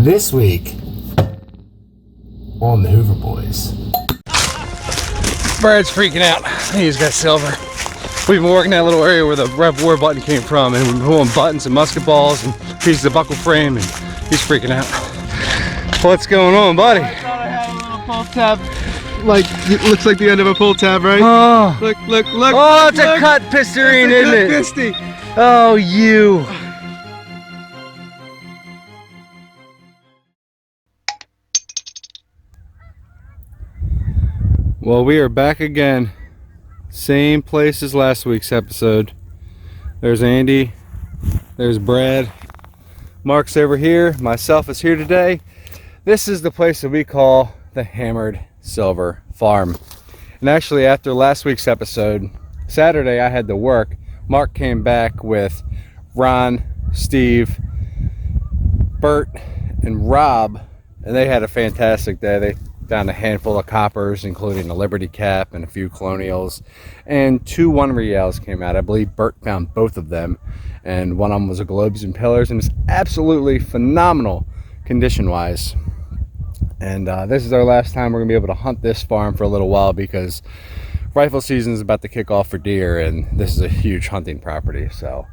This week on the Hoover Boys. Brad's freaking out. He's got silver. We've been working that little area where the Rev War button came from, and we've been pulling buttons and musket balls and pieces of buckle frame, and he's freaking out. What's going on, buddy? I thought I had a little pull tab. Like, it looks like the end of a pull tab, right? Oh, look. Oh, it's a cut Pistareen, isn't it? Pisty. Oh, you. Well, we are back again. Same place as last week's episode. There's Andy. There's Brad. Mark's over here. Myself is here today. This is the place that we call the Hammered Silver Farm. And actually, after last week's episode, Saturday I had to work. Mark came back with Ron, Steve, Bert, and Rob, and they had a fantastic day. They found a handful of coppers, including a Liberty Cap and a few Colonials, and 2 1 Reals came out. I believe Bert found both of them, and one of them was a Globes and Pillars, and it's absolutely phenomenal condition wise. And this is our last time we're gonna be able to hunt this farm for a little while, because rifle season is about to kick off for deer, and this is a huge hunting property. So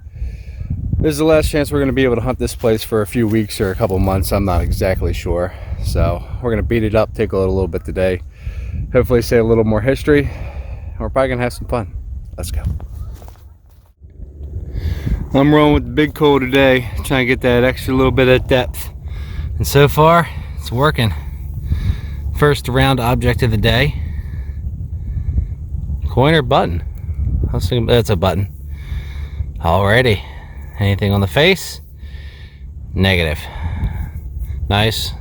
this is the last chance we're going to be able to hunt this place for a few weeks or a couple months. I'm not exactly sure. So we're going to beat it up, take a little bit today, hopefully say a little more history, and we're probably going to have some fun. Let's go. I'm rolling with the big coal today, trying to get that extra little bit of depth, and so far it's working. First round object of the day. Coin or button? I was thinking that's a button. Alrighty. Anything on the face? Negative. Nice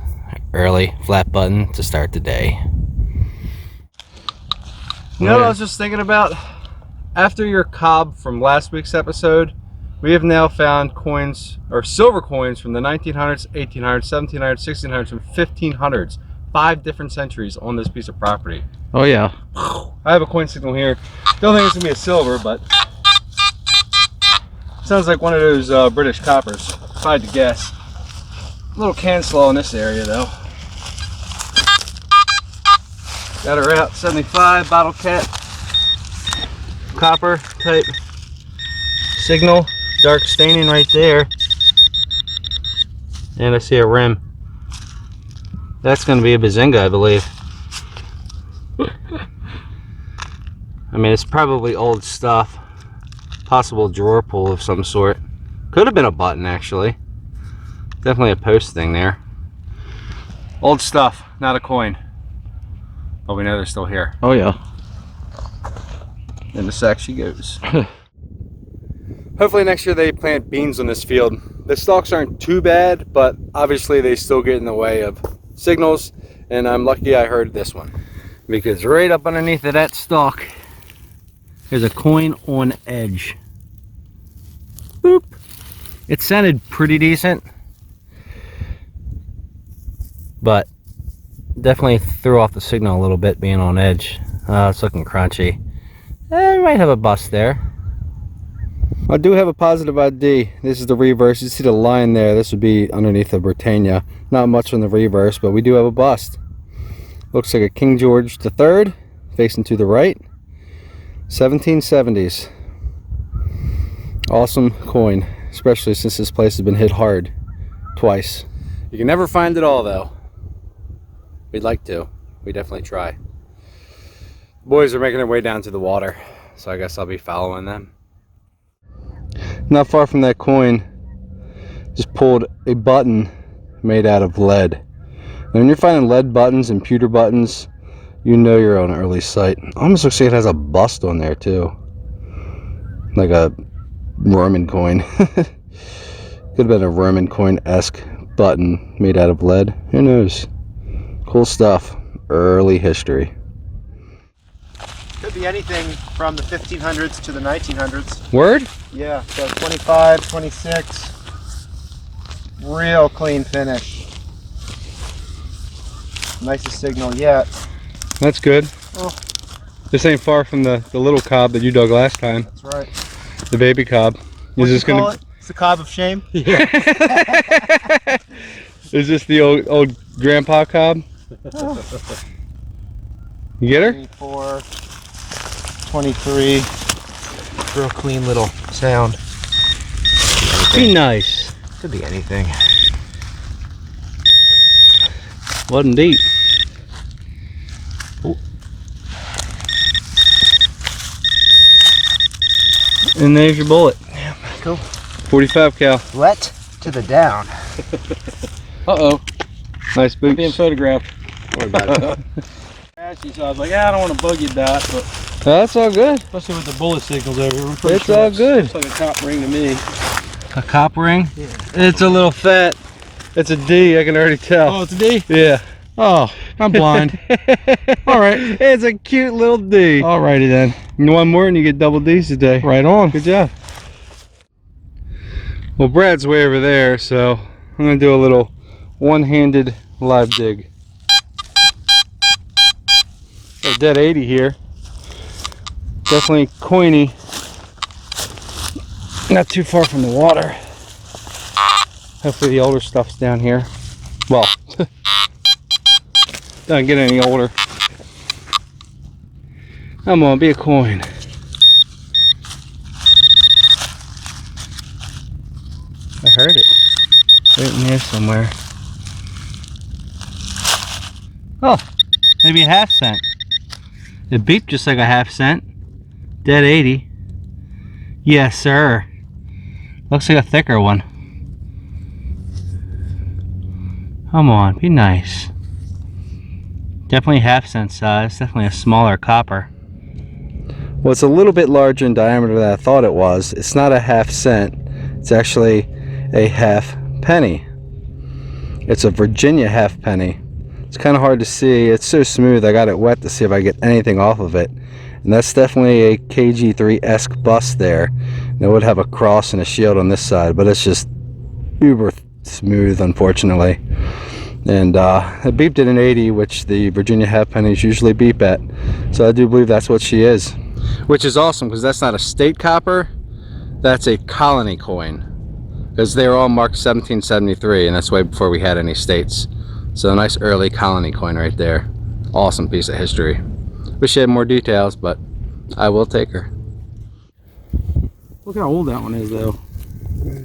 early flat button to start the day. You know what I was just thinking about? After your cob from last week's episode, we have now found coins, or silver coins, from the 1900s, 1800s, 1700s, 1600s, and 1500s. 5 different centuries on this piece of property. Oh yeah. I have a coin signal here. Don't think it's gonna be a silver, but sounds like one of those British coppers, if I had to guess. A little can slow in this area though. Got her out, 75 bottle cap, copper type signal, dark staining right there, and I see a rim. That's going to be a Bazinga, I believe. I mean, it's probably old stuff. Possible drawer pull of some sort. Could have been a button, actually. Definitely a post thing there. Old stuff, not a coin. But we know they're still here. Oh, yeah. In the sack she goes. Hopefully next year they plant beans on this field. The stalks aren't too bad, but obviously they still get in the way of signals, and I'm lucky I heard this one, because right up underneath of that stalk there's a coin on edge. Boop. It sounded pretty decent, but definitely threw off the signal a little bit being on edge. It's looking crunchy. We might have a bust there. I do have a positive ID. This is the reverse. You see the line there. This would be underneath the Britannia. Not much on the reverse, but we do have a bust. Looks like a King George III, facing to the right. 1770s. Awesome coin, especially since this place has been hit hard twice. You can never find it all though. We'd like to. We definitely try. The boys are making their way down to the water, so I guess I'll be following them. Not far from that coin, just pulled a button made out of lead. And when you're finding lead buttons and pewter buttons, you know you're on an early site. Almost looks like it has a bust on there too, like a Roman coin. Could have been a Roman coin-esque button made out of lead. Who knows? Cool stuff. Early history. Could be anything from the 1500s to the 1900s. Word? Yeah, so 25, 26. Real clean finish. Nicest signal yet. That's good. Oh. This ain't far from the little cob that you dug last time. That's right. The baby cob. What do you call it? It's the cob of shame. Yeah. Is this the old grandpa cob? You get her? 24, 23. Real clean little sound. Be nice. Could be anything. Wasn't deep. Ooh. And there's your bullet. Yeah, cool. 45 cal. Wet to the down. Uh-oh. Nice boots. Being photographed. Don't worry about it. So I was like, I don't want to bug you, Dot, but That's all good. especially with the bullet signals over here. I'm pretty It's sure all good. Looks like a cop ring to me. A cop ring? Yeah. It's a little fat. It's a D, I can already tell. Oh, it's a D? Yeah. Oh, I'm blind. All right. It's a cute little D. Alrighty then. One more and you get double D's today. Right on. Good job. Well, Brad's way over there, so I'm going to do a little one-handed live dig. A dead 80 here. Definitely coiny. Not too far from the water. Hopefully the older stuff's down here. Well, doesn't get any older. Come on, be a coin. I heard it. Right in here somewhere. Oh, maybe a half cent. It beeped just like a half cent. Dead 80. Yes, sir. Looks like a thicker one. Come on, be nice. Definitely half cent size. Definitely a smaller copper. Well, it's a little bit larger in diameter than I thought it was. It's not a half cent. It's actually a half penny. It's a Virginia half penny. It's kind of hard to see. It's so smooth. I got it wet to see if I get anything off of it. And that's definitely a KG3-esque bust there. And it would have a cross and a shield on this side, but it's just uber smooth, unfortunately. And it beeped at an 80, which the Virginia half pennies usually beep at. So I do believe that's what she is. Which is awesome, because that's not a state copper. That's a colony coin. Because they were all marked 1773, and that's way before we had any states. So a nice early colony coin right there. Awesome piece of history. Wish she had more details, but I will take her. Look how old that one is, though.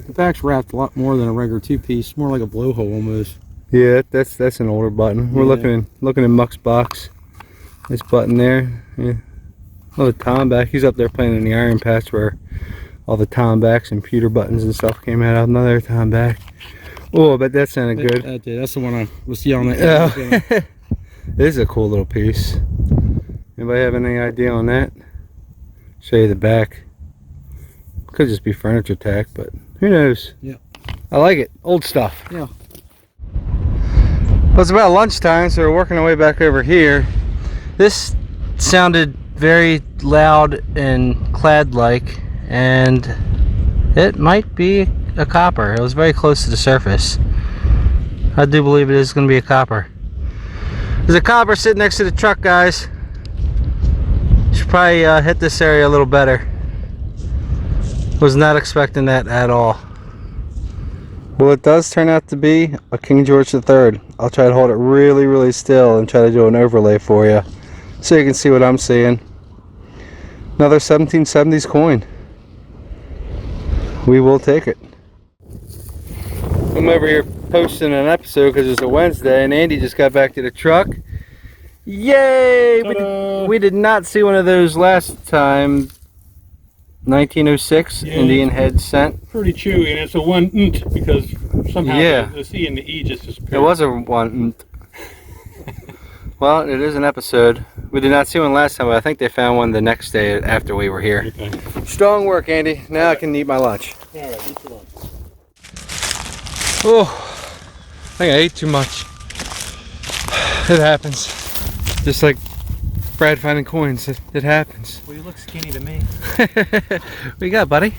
The back's wrapped a lot more than a regular two-piece. More like a blowhole almost. Yeah, that's an older button. We're looking in Muck's box. This button there. Yeah. Oh, the Tomback. He's up there playing in the iron patch where all the Tombacks and pewter buttons and stuff came out. Another Tomback. Oh, I bet that sounded good. That did. That's the one I was yelling at. Yeah. This is a cool little piece. Anybody have any idea on that? Show you the back. Could just be furniture tack, but who knows? Yeah. I like it. Old stuff. Yeah. Well, it's about lunchtime, so we're working our way back over here. This sounded very loud and clad-like, and it might be a copper. It was very close to the surface. I do believe it is going to be a copper. There's a copper sitting next to the truck, guys. Should probably hit this area a little better. Was not expecting that at all. Well, it does turn out to be a King George III. I'll try to hold it really, really still and try to do an overlay for you so you can see what I'm seeing. Another 1770s coin. We will take it. I'm over here posting an episode because it's a Wednesday and Andy just got back to the truck. Yay! We did not see one of those last time. 1906 Yeah. Indian head scent. Pretty chewy, and it's a one nt because somehow Yeah. the C and the E just disappeared. It was a one. Well, it is an episode. We did not see one last time, but I think they found one the next day after we were here. Okay. Strong work, Andy. Now I can eat my lunch. Alright, eat your lunch. Oh, I think I ate too much. It happens. Just like Brad finding coins, it happens. Well, you look skinny to me. What you got, buddy?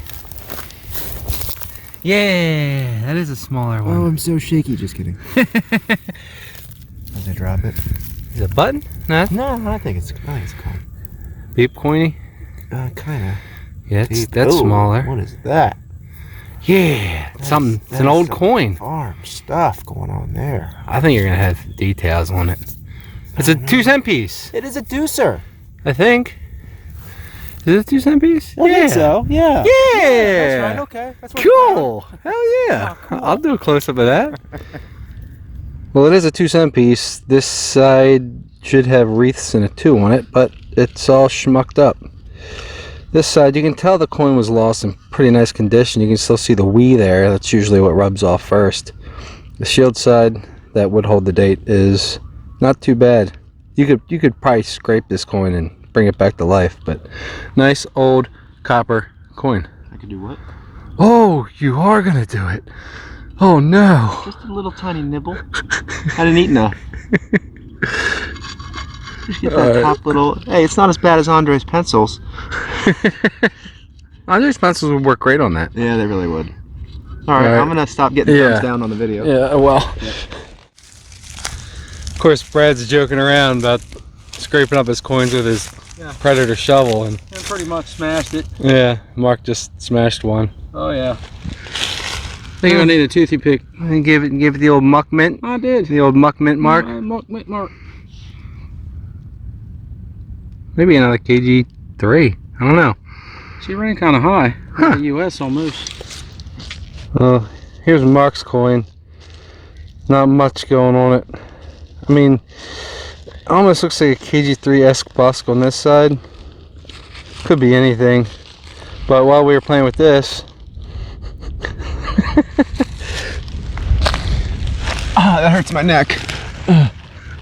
Yeah, that is a smaller one. Oh, I'm so shaky. Just kidding. As I drop it. Is it a button? No. No, I think it's cool. Beep coiny? Kinda. Yeah, that's smaller. What is that? Yeah, it's something. It's an old coin. Farm stuff going on there. I think you're gonna have details on it. It's a 2-cent piece. It is a deucer. I think. Is it a 2-cent piece? I think so. Yeah. Yeah. That's right. Okay. That's what Cool. Hell yeah. Oh, cool. I'll do a close up of that. Well, it is a 2-cent piece. This side should have wreaths and a 2 on it, but it's all schmucked up. This side, you can tell the coin was lost in pretty nice condition. You can still see the "we" there. That's usually what rubs off first. The shield side that would hold the date is not too bad. You could probably scrape this coin and bring it back to life, but nice old copper coin. I could do what? Oh, you are gonna do it. Oh no. Just a little tiny nibble. I didn't eat enough. Just get that top little. Hey, it's not as bad as Andre's pencils. Andre's pencils would work great on that. Yeah, they really would. All right, I'm gonna stop getting thumbs down on the video. Yeah, well. Yeah. Of course, Brad's joking around about scraping up his coins with his Predator shovel, and pretty much smashed it. yeah, Mark just smashed one. Oh yeah. I think I need a toothy pick. And gave it the old muck mint. I did. The old muck mint mark. Mark. Maybe another kg 3. I don't know. She ran kind of high. Like the U.S. almost. Here's Mark's coin. Not much going on it. I mean, it almost looks like a kg 3-esque busk on this side. Could be anything. But while we were playing with this, that hurts my neck.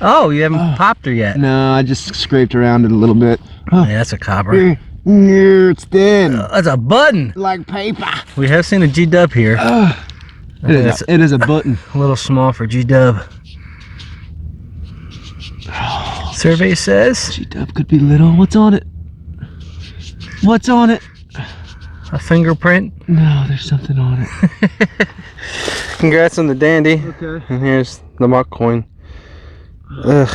oh, you haven't popped her yet. No, I just scraped around it a little bit. Yeah, that's a copper. It's thin. That's a button. Like paper. We have seen a G-dub here. It is a button. A little small for G-dub. Survey says G-dub could be little. What's on it? What's on it? a fingerprint. No, there's something on it. Congrats on the dandy. Okay. And here's the muck coin. Ugh.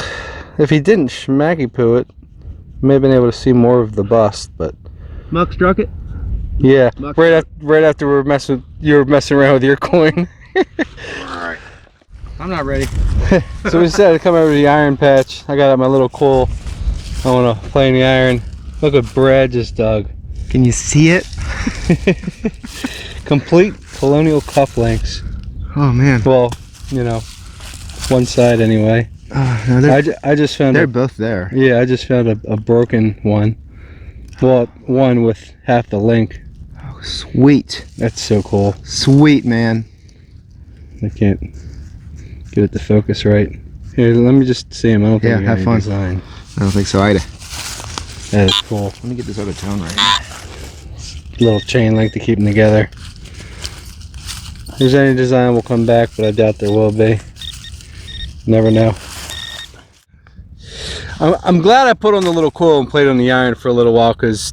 If he didn't schmacky poo it, may have been able to see more of the bust, but Muck struck it? yeah, right after you were messing around with your coin. Alright. I'm not ready. So we decided to come over to the iron patch. I got out my little coal. I want to play in the iron. Look what Brad just dug. Can you see it? Complete colonial cufflinks. Oh man. Well, you know, one side anyway. No, I just found they're both there. Yeah, I just found a broken one. Well, one with half the link. Oh, sweet. That's so cool. Sweet, man. I can't get it to focus right. Here, let me just see him. I don't think Yeah, have fun. Design. I don't think so either. That is cool. Let me get this other tone right. Little chain link to keep them together. If there's any design, we'll come back, but I doubt there will be. Never know. I'm glad I put on the little coil and played on the iron for a little while, because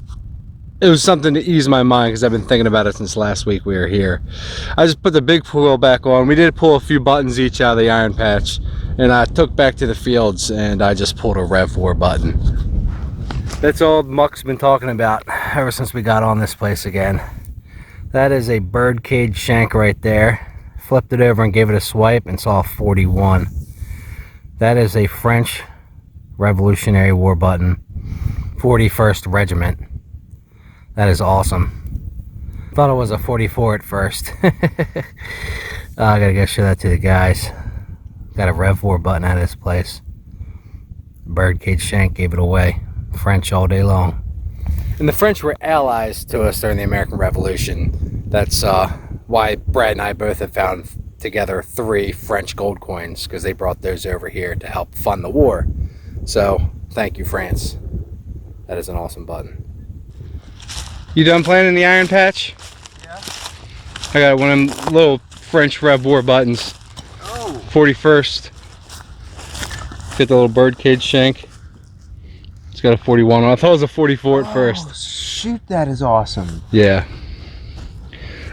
it was something to ease my mind, because I've been thinking about it since last week we were here. I just put the big coil back on. We did pull a few buttons each out of the iron patch, and I took back to the fields and I just pulled a Rev 4 button. That's all Muck's been talking about ever since we got on this place again. That is a bird cage shank right there. Flipped it over and gave it a swipe and saw a 41. That is a French Revolutionary War button, 41st Regiment. That is awesome. Thought it was a 44 at first. I gotta go show that to the guys. Got a Rev 4 button out of this place. Birdcage shank gave it away. French all day long. And the French were allies to us during the American Revolution. That's why Brad and I both have found together 3 French gold coins, because they brought those over here to help fund the war. So thank you, France. That is an awesome button. You done playing in the iron patch? Yeah. I got one of them little French Rev War buttons. Oh. 41st. Get the little birdcage shank. It's got a 41 on. I thought it was a 44 at first. Shoot, that is awesome. Yeah.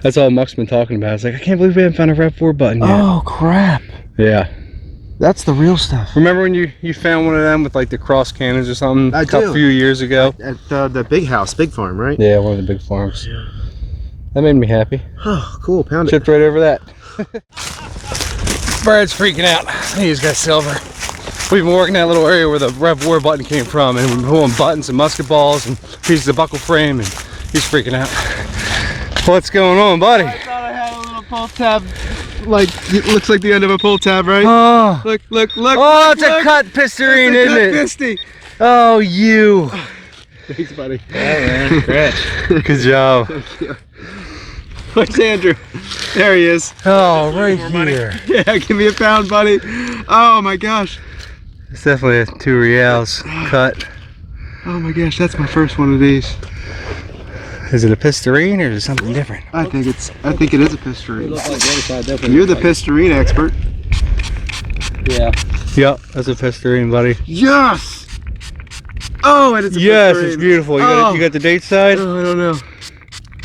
That's all Muck's been talking about. It's like, I can't believe we haven't found a Rev 4 button yet. Oh crap. Yeah. That's the real stuff. Remember when you found one of them with like the cross cannons or something I a few years ago? At the big house, big farm, right? Yeah, one of the big farms. Yeah. That made me happy. Oh, cool. Pound it. Chipped right over that. Brad's freaking out. He's got silver. We've been working that little area where the Rev War button came from, and we've been pulling buttons and musket balls and pieces of buckle frame, and he's freaking out. What's going on, buddy? I thought I had a little pull tab. Like, it looks like the end of a pull tab, right? Oh, Look. oh, it's a cut pistareen, isn't it? Pisty. Oh, you. Thanks, buddy. Yeah, man. Great. Good job. Where's Andrew? There he is. Oh, right here. Yeah, give me a pound, buddy. Oh my gosh. It's definitely a 2 reals cut. Oh my gosh, that's my first one of these. Is it a pistareen or is it something different? I think it is a pistareen. Look like the other side, definitely. You're the pistareen expert. Yeah. Yep, that's a pistareen, buddy. Yes! Oh, and it's a Yes, pistareen. it's beautiful. You got the date side? Oh, I don't know.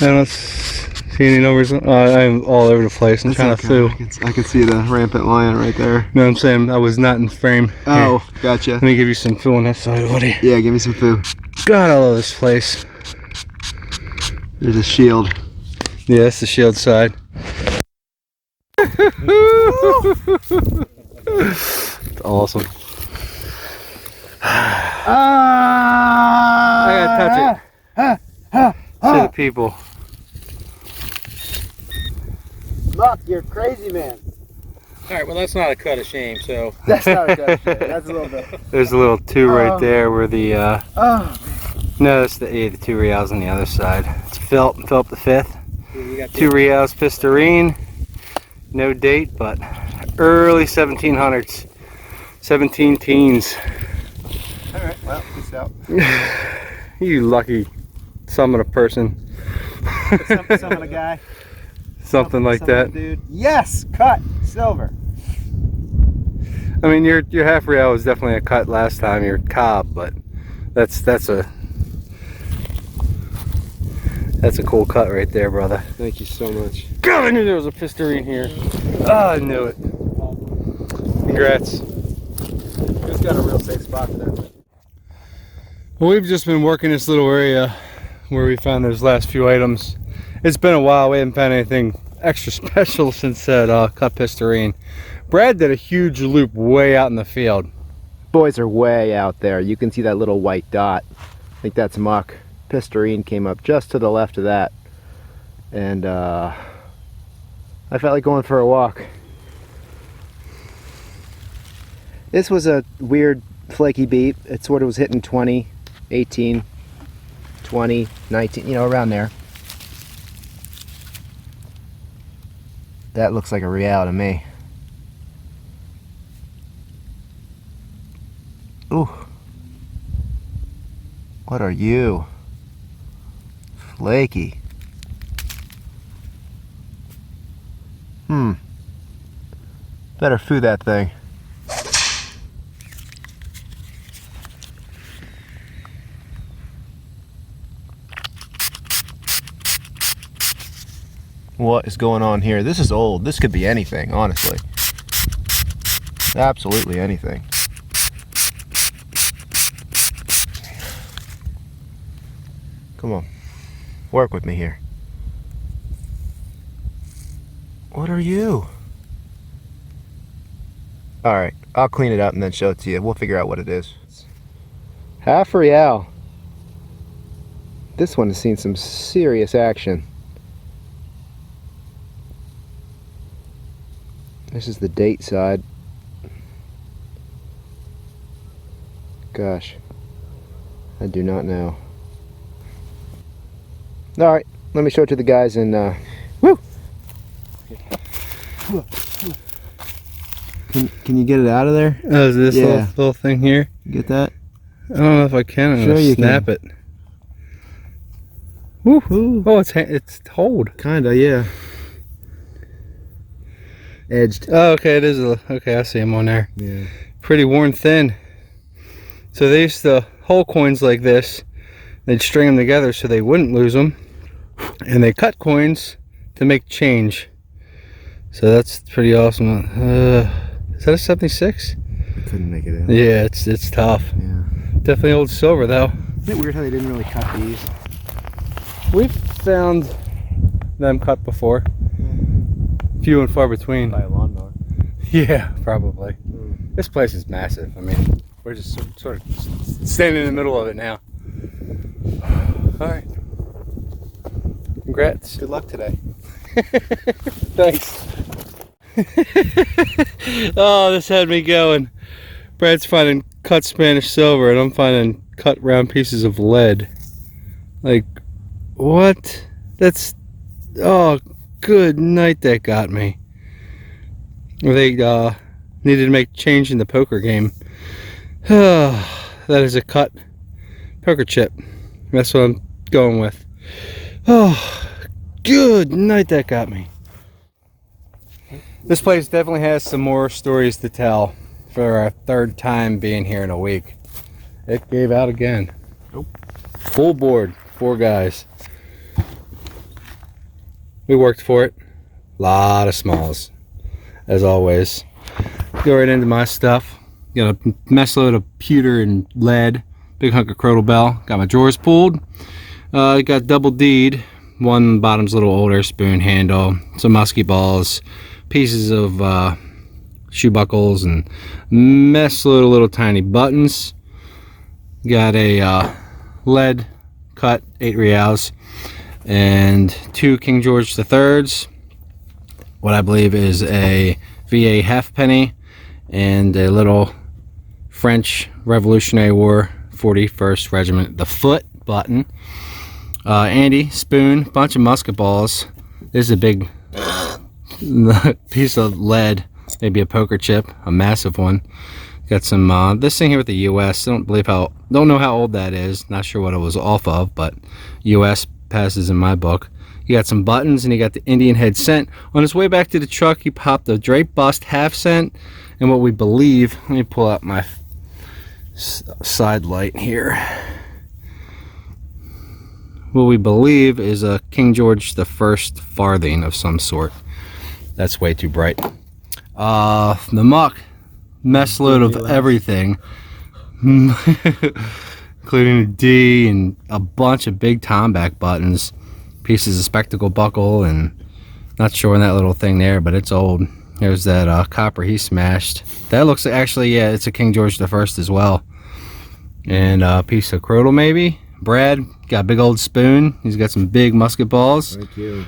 I don't see any numbers. I'm all over the place. I'm That's trying okay. to foo. I can see the rampant lion right there. No, I'm saying I was not in frame. Oh, Here, gotcha. let me give you some foo on that side, buddy. Yeah, give me some food. God, I love this place. There's a shield. Yeah, that's the shield side. It's awesome. I gotta touch it. See the people. Look, you're crazy, man. Alright, well that's not a cut of shame, so. That's not a good shit. That's a little bit. There's a little 2 right there where the Oh, no, that's the 2 reals on the other side. It's Philip the 5th. you got 2 reals pistareen. No date, but early 1700s. 17 teens. alright, well, peace out. You lucky summon a person. Summon a guy. Something like Summon a that. dude. Yes, cut, silver. I mean, your half real was definitely a cut last time, your cob, but that's a cool cut right there, brother. Thank you so much. God, I knew there was a pistareen here. Oh, I knew it. Congrats. Just got a real safe spot for that. Well, we've just been working this little area where we found those last few items. It's been a while. We haven't found anything extra special since that cut pistareen. Brad did a huge loop way out in the field. Boys are way out there. You can see that little white dot. I think that's muck. Pistareen came up just to the left of that. And I felt like going for a walk. This was a weird flaky beat. It sort of was hitting 20, 18, 20, 19, you know, around there. That looks like a real to me. Ooh. What are you? Flaky. Better foo that thing. What is going on here? This is old. This could be anything, honestly. Absolutely anything. Come on. Work with me here. What are you? Alright, I'll clean it up and then show it to you. We'll figure out what it is. Half real. This one has seen some serious action. This is the date side. Gosh, I do not know. Alright, let me show it to the guys and woo! Can you get it out of there? Oh, is this Yeah. little thing here? Get that? I don't know if I can. I'm Sure gonna you snap can. it. Woo! Oh, it's hold. Kinda, yeah. Edged. Oh, okay, it is okay. I see them on there. Yeah. Pretty worn thin. So they used to hold coins like this. They'd string them together so they wouldn't lose them, and they cut coins to make change. So that's pretty awesome. Is that a 76? I couldn't make it in. Yeah, it's tough. Yeah. Definitely old silver though. Isn't it weird how they didn't really cut these? We've found them cut before. Few and far between. By a lawnmower. Yeah, probably. This place is massive. I mean, we're just sort of standing in the middle of it now. All right. Congrats. Good luck today. Thanks. Oh, this had me going. Brad's finding cut Spanish silver and I'm finding cut round pieces of lead. Like, what? That's, oh, good night, that got me. They needed to make change in the poker game. That is a cut poker chip. That's what I'm going with. Oh, good night, that got me. This place definitely has some more stories to tell for our third time being here in a week. It gave out again. Nope. Full board, 4 guys. We worked for it. Lot of smalls, as always. Go right into my stuff. Got a mess load of pewter and lead. Big hunk of crotal bell. Got my drawers pulled. Got double D'd. One bottom's a little older, spoon handle. Some musky balls. Pieces of shoe buckles and mess load of little tiny buttons. Got a lead cut 8 reals and 2 King George III's. What I believe is a VA halfpenny and a little French Revolutionary War 41st Regiment, the foot button. Andy, spoon, bunch of musket balls. This is a big piece of lead, maybe a poker chip, a massive one. Got some this thing here with the US. Don't know how old that is. Not sure what it was off of, but US passes in my book. You got some buttons and you got the Indian head cent. On his way back to the truck, he popped a drape bust half cent and what we believe, let me pull out my side light here. What we believe is a King George I farthing of some sort. That's way too bright. The muck, mess load of everything, including a D and a bunch of big Tomback buttons, pieces of spectacle buckle, and not sure on that little thing there, but it's old. There's that copper he smashed. That looks actually, yeah, it's a King George I as well. And a piece of crotal maybe. Brad got a big old spoon. He's got some big musket balls. Thank you.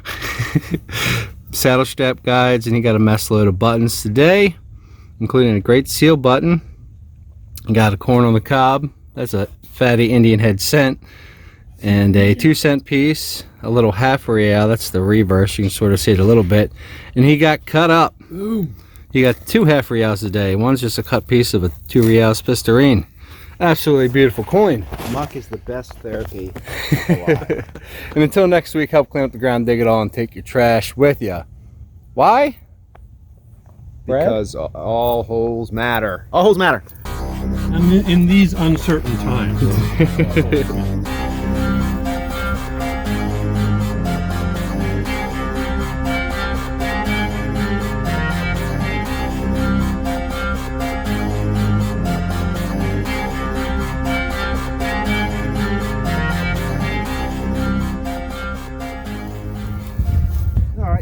Saddle strap guides, and he got a mess load of buttons today, including a great seal button. Got a corn on the cob. That's a fatty Indian head cent. And a 2-cent piece, a little half real. That's the reverse. You can sort of see it a little bit. And he got cut up. Ooh. He got 2 half reals a day. One's just a cut piece of a 2 reals Pistareen. Absolutely beautiful coin. Muck is the best therapy. And until next week, help clean up the ground, dig it all, and take your trash with you. Why? Because all holes matter. All holes matter. And in these uncertain times.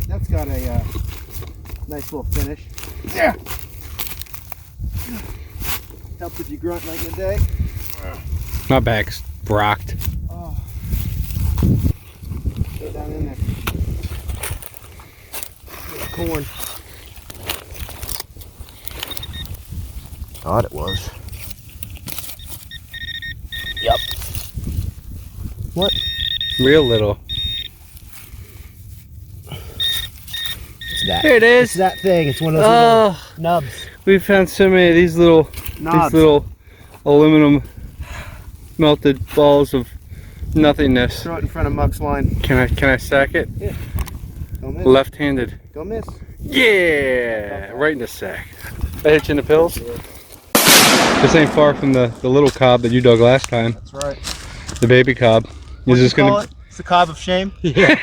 That's got a nice little finish. Yeah. Helps if you grunt like in a day. My back's rocked. Oh. Go down in there. Corn. Thought it was. Yep. What? Real little. That. There it is. It's that thing. It's one of those little nubs. We found so many of these little aluminum melted balls of nothingness. Throw it in front of Muck's line. Can I sack it? Yeah. Don't miss. Left-handed. Don't miss. Yeah, right in the sack. I hit you in the pills. This ain't far from the little cob that you dug last time. That's right. The baby cob. What do you call it? It's the cob of shame. Yeah.